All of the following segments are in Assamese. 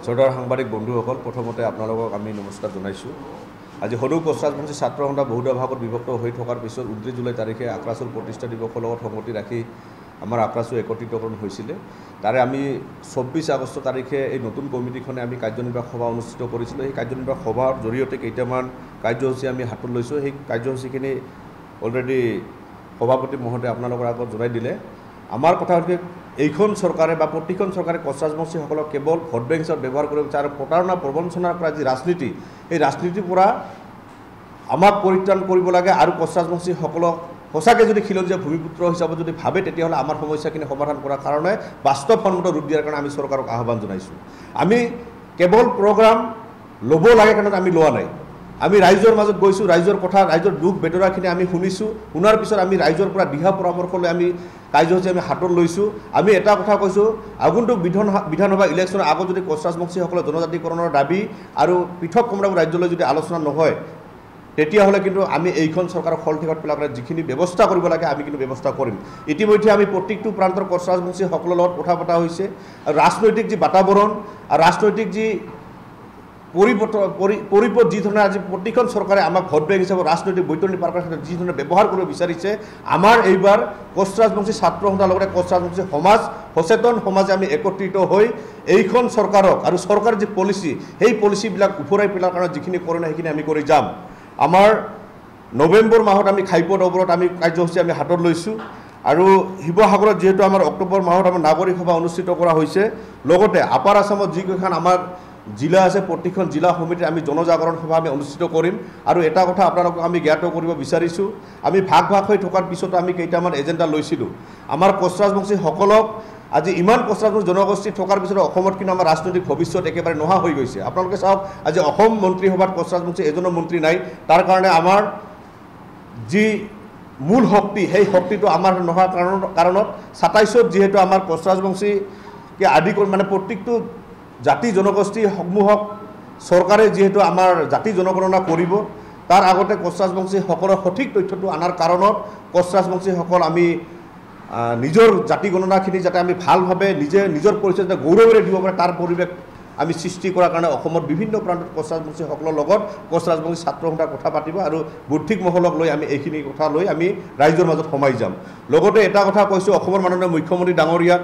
শ্ৰদ্ধাৰ সাংবাদিক বন্ধুসকল, প্ৰথমতে আপোনালোকক আমি নমস্কাৰ জনাইছোঁ। আজি সদৌ কোচ ৰাজবংশী ছাত্ৰ সন্থা বহুদা ভাগত বিভক্ত হৈ থকাৰ পিছত 29 জুলাই তাৰিখে আক্ৰাসুৰ প্ৰতিষ্ঠা দিৱসৰ লগত সংগতি ৰাখি আমাৰ আক্ৰাসু একত্ৰিতকৰণ হৈছিলে। তাৰে আমি 24 আগষ্ট তাৰিখে এই নতুন কমিটিখনে আমি কাৰ্যনিৰ্বাহক সভা অনুষ্ঠিত কৰিছিলোঁ। এই কাৰ্যনিৰ্বাহক সভাৰ জৰিয়তে কেইটামান কাৰ্যসূচী আমি হাতত লৈছোঁ। সেই কাৰ্যসূচীখিনি অলৰেডি সভাপতি মহোদয়ে আপোনালোকৰ আগত জনাই দিলে। আমাৰ কথা হ'ল এইখন চৰকাৰে বা প্ৰতিখন চৰকাৰে কোচ ৰাজবংশীসকলক কেৱল ভোট বেংক হিচাপে ব্যৱহাৰ কৰিব বিচাৰে। প্ৰতাৰণা প্ৰবঞ্চনাৰ পৰা যি ৰাজনীতি, এই ৰাজনীতিৰ পৰা আমাক পৰিত্ৰাণ কৰিব লাগে। আৰু কোচ ৰাজবংশীসকলক সঁচাকৈ যদি খিলঞ্জীয়া ভূমিপুত্ৰ হিচাপে যদি ভাবে, তেতিয়াহ'লে আমাৰ সমস্যাখিনি সমাধান কৰাৰ কাৰণে বাস্তৱসন্মত ৰূপ দিয়াৰ কাৰণে আমি চৰকাৰক আহ্বান জনাইছোঁ। আমি কেৱল প্ৰগ্ৰাম ল'ব লাগে কাৰণে আমি লোৱা নাই। আমি ৰাইজৰ মাজত গৈছোঁ, ৰাইজৰ কথা, ৰাইজৰ দুখ বেদনাখিনি আমি শুনিছোঁ। শুনাৰ পিছত আমি ৰাইজৰ পৰা দিহা পৰামৰ্শ লৈ আমি কাৰ্যসূচী আমি হাতত লৈছোঁ। আমি এটা কথা কৈছোঁ, আগন্তুক বিধানসভা ইলেকশ্যনৰ আগত যদি কোচ ৰাজবংশীসকলৰ জনজাতিকৰণৰ দাবী আৰু পৃথক কমৰাপুৰ ৰাজ্যলৈ যদি আলোচনা নহয়, তেতিয়াহ'লে কিন্তু আমি এইখন চৰকাৰক শলঠেকত পেলাই যিখিনি ব্যৱস্থা কৰিব লাগে আমি কিন্তু ব্যৱস্থা কৰিম। ইতিমধ্যে আমি প্ৰত্যেকটো প্ৰান্তৰ কোচ ৰাজবংশীসকলৰ লগত কথা পতা হৈছে। আৰু ৰাজনৈতিক যি বাতাবৰণ আৰু ৰাজনৈতিক যি পৰিপথ যি ধৰণে আজি প্ৰতিখন চৰকাৰে আমাক ভোট বেংক হিচাপে ৰাজনৈতিক বৈতৰণি পাৰ কৰাৰ ক্ষেত্ৰত যি ধৰণে ব্যৱহাৰ কৰিব বিচাৰিছে, আমাৰ এইবাৰ কোচ ৰাজবংশী ছাত্ৰ সন্থাৰ লগতে কোচ ৰাজবংশী সমাজ, সচেতন সমাজে আমি একত্ৰিত হৈ এইখন চৰকাৰক আৰু চৰকাৰৰ যি পলিচি, সেই পলিচিবিলাক উফৰাই পেলাৰ কাৰণে যিখিনি কৰোঁ সেইখিনি আমি কৰি যাম। আমাৰ নৱেম্বৰ মাহত আমি ঘাইপথ অৱৰোধ আমি কাৰ্যসূচী আমি হাতত লৈছোঁ। আৰু শিৱসাগৰত যিহেতু আমাৰ অক্টোবৰ মাহত আমাৰ নাগৰিক সভা অনুষ্ঠিত কৰা হৈছে, লগতে আপাৰ আছামত যিকেইখন আমাৰ জিলা আছে, প্ৰতিখন জিলা সমিতিত আমি জনজাগৰণ সভা আমি অনুষ্ঠিত কৰিম। আৰু এটা কথা আপোনালোকক আমি জ্ঞাত কৰিব বিচাৰিছোঁ, আমি ভাগ হৈ থকাৰ পিছতো আমি কেইটামান এজেণ্ডা লৈছিলোঁ। আমাৰ কোচ ৰাজবংশীসকলক আজি ইমান কোচ ৰাজবংশী জনগোষ্ঠী থকাৰ পিছতো অসমত কিন্তু আমাৰ ৰাজনৈতিক ভৱিষ্যত একেবাৰে নোহোৱা হৈ গৈছে। আপোনালোকে চাওক, আজি অসম মন্ত্ৰীসভাত কোচ ৰাজবংশী এজনো মন্ত্ৰী নাই। তাৰ কাৰণে আমাৰ যি মূল শক্তি, সেই শক্তিটো আমাৰ নোহোৱাৰ কাৰণত 27ত যিহেতু আমাৰ কোচ ৰাজবংশীকে আদি কৰি মানে প্ৰত্যেকটো জাতি জনগোষ্ঠীসমূহক চৰকাৰে যিহেতু আমাৰ জাতি জনগণনা কৰিব, তাৰ আগতে কোচ ৰাজবংশীসকলৰ সঠিক তথ্যটো অনাৰ কাৰণত কোচ ৰাজবংশীসকল আমি নিজৰ জাতি গণনাখিনি যাতে আমি ভালভাৱে নিজৰ পৰিচয় যাতে গৌৰৱেৰে দিব পাৰে, তাৰ পৰিৱেশ আমি সৃষ্টি কৰাৰ কাৰণে অসমৰ বিভিন্ন প্ৰান্তত কোচ ৰাজবংশীসকলৰ লগত কোচ ৰাজবংশী ছাত্ৰ সন্থাই কথা পাতিব। আৰু বৌদ্ধিক মহলক লৈ আমি এইখিনি কথা লৈ আমি ৰাইজৰ মাজত সোমাই যাম। লগতে এটা কথা কৈছোঁ, অসমৰ মাননীয় মুখ্যমন্ত্ৰী ডাঙৰীয়াক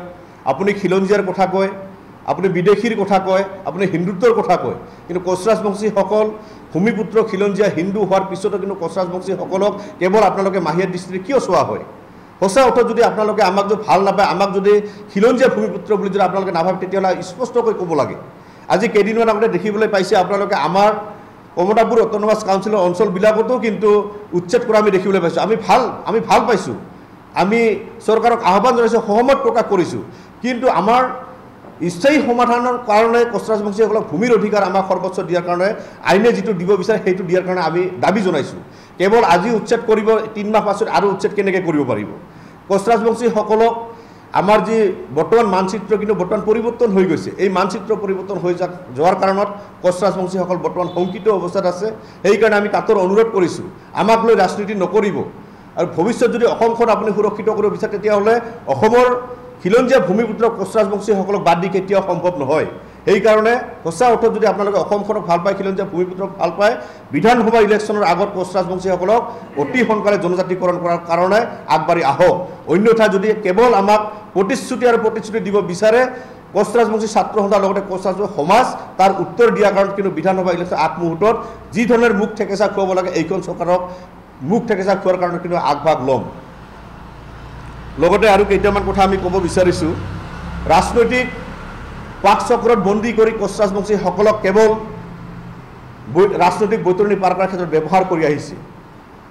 আপুনি খিলঞ্জীয়াৰ কথা কয়, আপুনি বিদেশীৰ কথা কয়, আপুনি হিন্দুত্বৰ কথা কয়, কিন্তু কোচ ৰাজবংশীসকল ভূমিপুত্ৰ খিলঞ্জীয়া হিন্দু হোৱাৰ পিছতো কিন্তু কোচ ৰাজবংশীসকলক কেৱল আপোনালোকে মাহিয়া দৃষ্টিৰে কিয় চোৱা হয়? সঁচা অৰ্থত যদি আপোনালোকে আমাক যদি ভাল নাপায়, আমাক যদি খিলঞ্জীয়া ভূমিপুত্ৰ বুলি যদি আপোনালোকে নাভাবে, তেতিয়াহ'লে স্পষ্টকৈ ক'ব লাগে। আজি কেইদিনমান আগতে দেখিবলৈ পাইছে আপোনালোকে আমাৰ কমতাপুৰ অট'নমাছ কাউন্সিলৰ অঞ্চলবিলাকতো কিন্তু উচ্ছেদ কৰা আমি দেখিবলৈ পাইছোঁ। আমি ভাল পাইছোঁ, আমি চৰকাৰক আহ্বান জনাইছোঁ, সহমত প্ৰকাশ কৰিছোঁ। কিন্তু আমাৰ স্থায়ী সমাধানৰ কাৰণে কোচ ৰাজবংশীসকলক ভূমিৰ অধিকাৰ আমাক সৰ্বোচ্চ দিয়াৰ কাৰণে আইনে যিটো দিব বিচাৰে সেইটো দিয়াৰ কাৰণে আমি দাবী জনাইছোঁ। কেৱল আজি উচ্ছেদ কৰিব, 3 মাহ পাছত আৰু উচ্ছেদ কেনেকৈ কৰিব পাৰিব? কোচ ৰাজবংশীসকলক আমাৰ যি বৰ্তমান মানচিত্ৰ কিন্তু বৰ্তমান পৰিৱৰ্তন হৈ গৈছে। এই মানচিত্ৰ পৰিৱৰ্তন হৈ যোৱাৰ কাৰণত কোচ ৰাজবংশীসকল বৰ্তমান শংকিত অৱস্থাত আছে। সেইকাৰণে আমি তাতৰ অনুৰোধ কৰিছোঁ, আমাক লৈ ৰাজনীতি নকৰিব। আৰু ভৱিষ্যত যদি অসমখন আপুনি সুৰক্ষিত কৰিব বিচাৰে, তেতিয়াহ'লে অসমৰ খিলঞ্জীয়া ভূমিপুত্ৰ কোচ ৰাজবংশীসকলক বাদ দি কেতিয়াও সম্ভৱ নহয়। সেইকাৰণে সঁচা অৰ্থত যদি আপোনালোকে অসমখনক ভাল পায়, খিলঞ্জীয়া ভূমিপুত্ৰক ভাল পায়, বিধানসভা ইলেকশ্যনৰ আগত কোচ ৰাজবংশীসকলক অতি সোনকালে জনজাতিকৰণ কৰাৰ কাৰণে আগবাঢ়ি আহক। অন্যথা যদি কেৱল আমাক প্ৰতিশ্ৰুতি দিব বিচাৰে, কোচ ৰাজবংশী ছাত্ৰ সন্থাৰ লগতে কোচ ৰাজবংশী সমাজ তাৰ উত্তৰ দিয়াৰ কাৰণত কিন্তু বিধানসভা ইলেকশ্যন আগমুহূৰ্তত যি ধৰণৰ মুখ ঠেকেচা খুৱাব লাগে, এইখন চৰকাৰক মুখ ঠেকেচা খোৱাৰ কাৰণে কিন্তু আগভাগ ল'ম। লগতে আৰু কেইটামান কথা আমি ক'ব বিচাৰিছোঁ, ৰাজনৈতিক পাকচক্ৰত বন্দী কৰি কোচ ৰাজবংশীসকলক কেৱল ৰাজনৈতিক বৈতৰণি পাৰ কৰাৰ ক্ষেত্ৰত ব্যৱহাৰ কৰি আহিছে।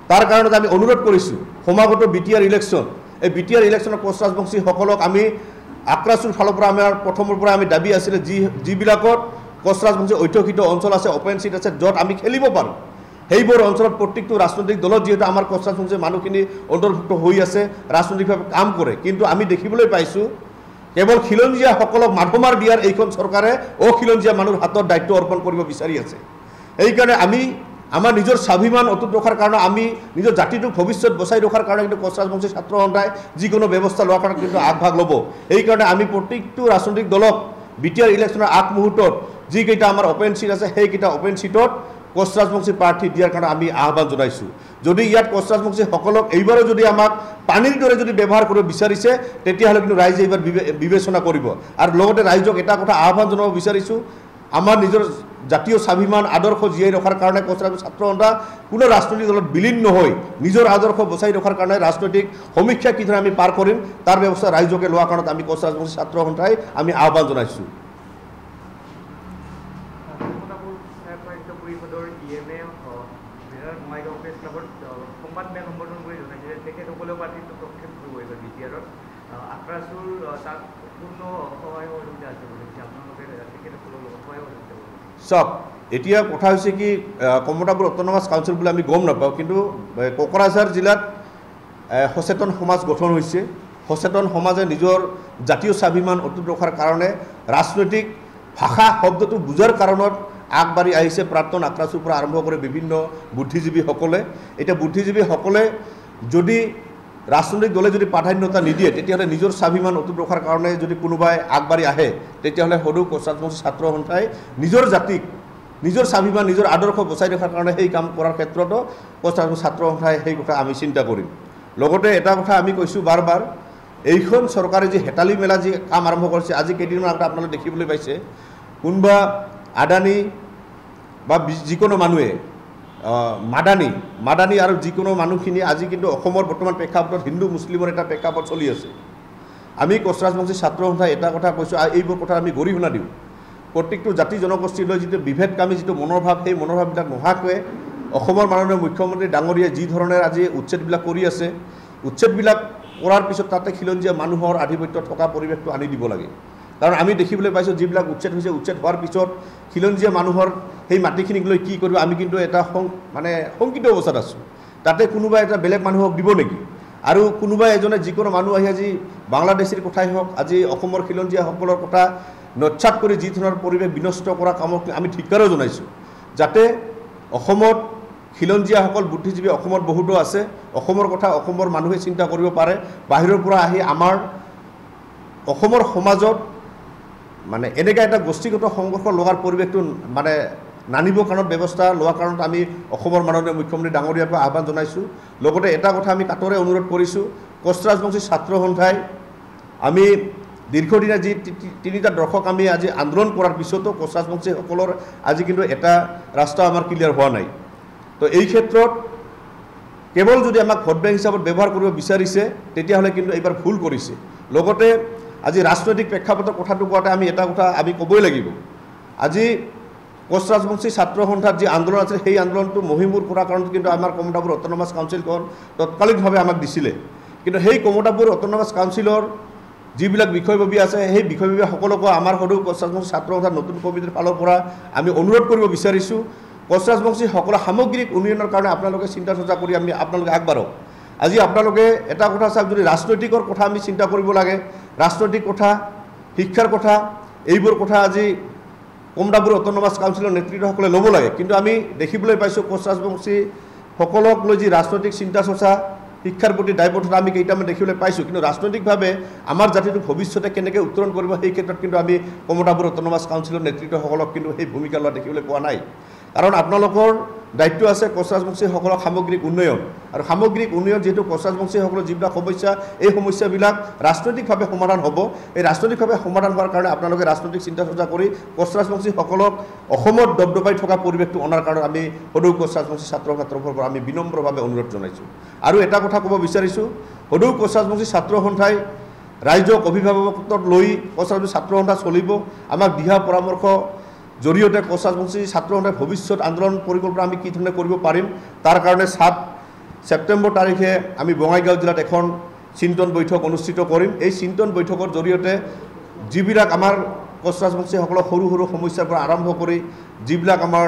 তাৰ কাৰণত আমি অনুৰোধ কৰিছোঁ, সমাগত BTR ইলেকশ্যন, এই BTR ইলেকশ্যনত কোচ ৰাজবংশীসকলক আমি আক্ৰাসুৰ ফালৰ পৰা আমাৰ প্ৰথমৰ পৰা আমি দাবী আছিলে, যিবিলাকত কোচ ৰাজবংশী অধ্যুষিত অঞ্চল আছে, অপেন চিট আছে, য'ত আমি খেলিব পাৰোঁ, সেইবোৰ অঞ্চলত প্ৰত্যেকটো ৰাজনৈতিক দলত যিহেতু আমাৰ কোচ ৰাজবংশী মানুহখিনি অন্তৰ্ভুক্ত হৈ আছে, ৰাজনৈতিকভাৱে কাম কৰে। কিন্তু আমি দেখিবলৈ পাইছোঁ কেৱল খিলঞ্জীয়াসকলক মাধমাৰ দিয়াৰ এইখন চৰকাৰে অখিলঞ্জীয়া মানুহৰ হাতত দায়িত্ব অৰ্পণ কৰিব বিচাৰি আছে। সেইকাৰণে আমি আমাৰ নিজৰ স্বাভিমান অটুট ৰখাৰ কাৰণে, আমি নিজৰ জাতিটোক ভৱিষ্যত বচাই ৰখাৰ কাৰণে কিন্তু কোচ ৰাজবংশী ছাত্ৰ সন্থাই যিকোনো ব্যৱস্থা লোৱাৰ কাৰণে কিন্তু আগভাগ ল'ব। সেইকাৰণে আমি প্ৰত্যেকটো ৰাজনৈতিক দলক BTR ইলেকশ্যনৰ আগমুহূৰ্তত যিকেইটা আমাৰ অপেন সিট আছে সেইকেইটা অপেন সিটত কোচ ৰাজবংশী প্ৰাৰ্থী দিয়াৰ কাৰণে আমি আহ্বান জনাইছোঁ যদি ইয়াত কোচ ৰাজবংশীসকলক এইবাৰো যদি আমাক পানীৰ দৰে যদি ব্যৱহাৰ কৰিব বিচাৰিছে তেতিয়াহ'লে কিন্তু ৰাইজে এইবাৰ বিবেচনা কৰিব আৰু লগতে ৰাইজক এটা কথা আহ্বান জনাব বিচাৰিছোঁ আমাৰ নিজৰ জাতীয় স্বাভিমান আদৰ্শ জীয়াই ৰখাৰ কাৰণে কোচ ৰাজবংশী ছাত্ৰ সন্থা কোনো ৰাজনৈতিক দলত বিলীন নহয় নিজৰ আদৰ্শ বচাই ৰখাৰ কাৰণে ৰাজনৈতিক সমীক্ষা কি ধৰণে আমি পাৰ কৰিম তাৰ ব্যৱস্থা ৰাইজকে লোৱাৰ কাৰণত আমি কোচ ৰাজবংশী ছাত্ৰ সন্থাই আমি আহ্বান জনাইছোঁ চব এতিয়া কথা হৈছে কি কমতাপুৰ অট'নমাছ কাউন্সিল বুলি আমি গম নাপাওঁ কিন্তু কোকৰাঝাৰ জিলাত সচেতন সমাজ গঠন হৈছে সচেতন সমাজে নিজৰ জাতীয় স্বাভিমান অটুট ৰখাৰ কাৰণে ৰাজনৈতিক ভাষা শব্দটো বুজাৰ কাৰণত আগবাঢ়ি আহিছে প্ৰাক্তন আক্ৰাসুৰ পৰা আৰম্ভ কৰি বিভিন্ন বুদ্ধিজীৱীসকলে এতিয়া বুদ্ধিজীৱীসকলে যদি ৰাজনৈতিক দলে যদি প্ৰাধান্যতা নিদিয়ে তেতিয়াহ'লে নিজৰ স্বাভিমান অটুট ৰখাৰ কাৰণে যদি কোনোবাই আগবাঢ়ি আহে তেতিয়াহ'লে সদৌ কোচ ৰাজবংশী ছাত্ৰ সন্থাই নিজৰ জাতিক নিজৰ স্বাভিমান নিজৰ আদৰ্শ বচাই ৰখাৰ কাৰণে সেই কাম কৰাৰ ক্ষেত্ৰতো কোচ ৰাজবংশী ছাত্ৰ সন্থাই সেই কথা আমি চিন্তা কৰিম লগতে এটা কথা আমি কৈছোঁ বাৰ বাৰ এইখন চৰকাৰে যি হেতালি মেলা যি কাম আৰম্ভ কৰিছে আজি কেইদিনমান আগতে আপোনালোকে দেখিবলৈ পাইছে কোনোবা আদানী বা যিকোনো মানুহে মাদানী আৰু যিকোনো মানুহখিনি আজি কিন্তু অসমৰ বৰ্তমান প্ৰেক্ষাপটত হিন্দু মুছলিমৰ এটা প্ৰেক্ষাপট চলি আছে আমি কোচ ৰাজবংশী ছাত্ৰ সন্থাই এটা কথা কৈছোঁ আৰু এইবোৰ কথা আমি গৰিহণা দিওঁ প্ৰত্যেকটো জাতি জনগোষ্ঠীলৈ যিটো বিভেদকামী যিটো মনোভাৱ সেই মনোভাৱবিলাক নোহোৱাকৈ অসমৰ মাননীয় মুখ্যমন্ত্ৰী ডাঙৰীয়াই যি ধৰণে আজি উচ্ছেদবিলাক কৰি আছে উচ্ছেদবিলাক কৰাৰ পিছত তাতে খিলঞ্জীয়া মানুহৰ আধিপত্য থকা পৰিৱেশটো আনি দিব লাগে কাৰণ আমি দেখিবলৈ পাইছোঁ যিবিলাক উচ্ছেদ হৈছে উচ্ছেদ হোৱাৰ পিছত খিলঞ্জীয়া মানুহৰ সেই মাটিখিনিক লৈ কি কৰিব আমি কিন্তু এটা মানে শংকিত অৱস্থাত আছোঁ তাতে কোনোবাই এটা বেলেগ মানুহক দিব নেকি আৰু কোনোবাই এজনে যিকোনো মানুহ আহি আজি বাংলাদেশীৰ কথাই হওক আজি অসমৰ খিলঞ্জীয়াসকলৰ কথা নচ্ছাত কৰি যি ধৰণৰ পৰিৱেশ বিনষ্ট কৰা কামক আমি ধিক্কাৰো জনাইছোঁ যাতে অসমত খিলঞ্জীয়াসকল বুদ্ধিজীৱী অসমত বহুতো আছে অসমৰ কথা অসমৰ মানুহে চিন্তা কৰিব পাৰে বাহিৰৰ পৰা আহি আমাৰ অসমৰ সমাজত মানে এনেকৈ এটা গোষ্ঠীগত সংঘৰ্ষ লোৱাৰ পৰিৱেশটো মানে নানিবৰ কাৰণত ব্যৱস্থা লোৱাৰ কাৰণত আমি অসমৰ মাননীয় মুখ্যমন্ত্ৰী ডাঙৰীয়াৰ পৰা আহ্বান জনাইছোঁ লগতে এটা কথা আমি কাটৰে অনুৰোধ কৰিছোঁ কোচ ৰাজবংশী ছাত্ৰ সন্থাই আমি দীৰ্ঘদিনীয়া যি 3টা দশক আমি আজি আন্দোলন কৰাৰ পিছতো কোচ ৰাজবংশীসকলৰ আজি কিন্তু এটা ৰাস্তা আমাৰ ক্লিয়াৰ হোৱা নাই তো এই ক্ষেত্ৰত কেৱল যদি আমাক ভোট বেংক হিচাপত ব্যৱহাৰ কৰিব বিচাৰিছে তেতিয়াহ'লে কিন্তু এইবাৰ ভুল কৰিছে লগতে আজি ৰাজনৈতিক প্ৰেক্ষাপটৰ কথাটো কোৱাতে আমি এটা কথা আমি ক'বই লাগিব আজি কোচ ৰাজবংশী ছাত্ৰ সন্থাৰ যি আন্দোলন আছিল সেই আন্দোলনটো মহিমূৰ কৰাৰ কাৰণত কিন্তু আমাৰ কমতাপুৰ অট'নমাছ কাউন্সিলখন তৎকালীনভাৱে আমাক দিছিলে কিন্তু সেই কমতাপুৰ অট'নমাছ কাউন্সিলৰ যিবিলাক বিষয়ববী আছে সেই বিষয়ববীসকলকো আমাৰ সদৌ কোচ ৰাজবংশী ছাত্ৰ সন্থাৰ নতুন কমিটিৰ ফালৰ পৰা আমি অনুৰোধ কৰিব বিচাৰিছোঁ কোচ ৰাজবংশীসকলৰ সামগ্ৰিক উন্নয়নৰ কাৰণে আপোনালোকে চিন্তা চৰ্চা কৰি আমি আপোনালোকে আগবাঢ়ক আজি আপোনালোকে এটা কথা চাওক যদি ৰাজনৈতিকৰ কথা আমি চিন্তা কৰিব লাগে ৰাজনৈতিক কথা শিক্ষাৰ কথা এইবোৰ কথা আজি কমতাপুৰ অট'নমাছ কাউন্সিলৰ নেতৃত্বসকলে ল'ব লাগে কিন্তু আমি দেখিবলৈ পাইছোঁ কোচ ৰাজবংশীসকলক লৈ যি ৰাজনৈতিক চিন্তা চৰ্চা শিক্ষাৰ প্ৰতি দায়বদ্ধতা আমি কেইটামান দেখিবলৈ পাইছোঁ কিন্তু ৰাজনৈতিকভাৱে আমাৰ জাতিটো ভৱিষ্যতে কেনেকৈ উত্তৰণ কৰিব সেই ক্ষেত্ৰত কিন্তু আমি কমতাপুৰ অট'নমাছ কাউন্সিলৰ নেতৃত্বসকলক কিন্তু সেই ভূমিকা লোৱা দেখিবলৈ পোৱা নাই কাৰণ আপোনালোকৰ দায়িত্ব আছে কোচ ৰাজবংশীসকলৰ সামগ্ৰিক উন্নয়ন আৰু সামগ্ৰিক উন্নয়ন যিহেতু কোচ ৰাজবংশীসকলৰ যিবিলাক সমস্যা এই সমস্যাবিলাক ৰাজনৈতিকভাৱে সমাধান হ'ব এই ৰাজনৈতিকভাৱে সমাধান হোৱাৰ কাৰণে আপোনালোকে ৰাজনৈতিক চিন্তা চৰ্চা কৰি কোচ ৰাজবংশীসকলক অসমত দবদবাই থকা পৰিৱেশটো অনাৰ কাৰণে আমি সদৌ কোচ ৰাজবংশী ছাত্ৰ সন্থাৰ তৰফৰ পৰা আমি বিনম্ৰভাৱে অনুৰোধ জনাইছোঁ আৰু এটা কথা ক'ব বিচাৰিছোঁ সদৌ কোচ ৰাজবংশী ছাত্ৰ সন্থাই ৰাইজক অভিভাৱকত্বত লৈ কোচ ৰাজবংশী ছাত্ৰ সন্থা চলিব আমাক দিহা পৰামৰ্শ জৰিয়তে কোচ ৰাজবংশী ছাত্ৰ সন্থাই ভৱিষ্যত আন্দোলন পৰিকল্পনা আমি কি ধৰণে কৰিব পাৰিম তাৰ কাৰণে 7 ছেপ্টেম্বৰ তাৰিখে আমি বঙাইগাঁও জিলাত এখন চিন্তন বৈঠক অনুষ্ঠিত কৰিম এই চিন্তন বৈঠকৰ জৰিয়তে যিবিলাক আমাৰ কোচ ৰাজবংশীসকলৰ সৰু সৰু সমস্যাৰ পৰা আৰম্ভ কৰি যিবিলাক আমাৰ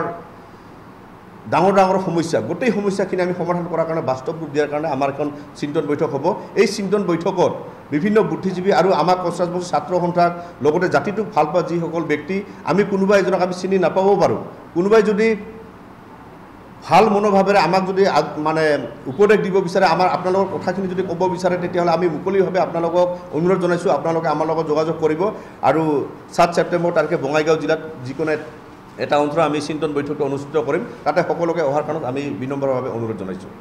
ডাঙৰ ডাঙৰ সমস্যা গোটেই সমস্যাখিনি আমি সমাধান কৰাৰ কাৰণে বাস্তৱ ৰূপ দিয়াৰ কাৰণে আমাৰ এখন চিন্তন বৈঠক হ'ব এই চিন্তন বৈঠকত বিভিন্ন বুদ্ধিজীৱী আৰু আমাৰ কোচ ৰাজবংশী ছাত্ৰ সন্থাক লগতে জাতিটোক ভাল পোৱা যিসকল ব্যক্তি আমি কোনোবা এজনক আমি চিনি নাপাবও পাৰোঁ কোনোবাই যদি ভাল মনোভাৱেৰে আমাক যদি মানে উপদেশ দিব বিচাৰে আপোনালোকৰ কথাখিনি যদি ক'ব বিচাৰে তেতিয়াহ'লে আমি মুকলিভাৱে আপোনালোকক অনুৰোধ জনাইছোঁ আপোনালোকে আমাৰ লগত যোগাযোগ কৰিব আৰু 7 ছেপ্টেম্বৰ তাৰিখে বঙাইগাঁও জিলাত যিকোনো এটা অঞ্চলত আমি চিন্তন বৈঠকটো অনুষ্ঠিত কৰিম তাতে সকলোকে অহাৰ কাৰণত আমি বিনম্ৰভাৱে অনুৰোধ জনাইছোঁ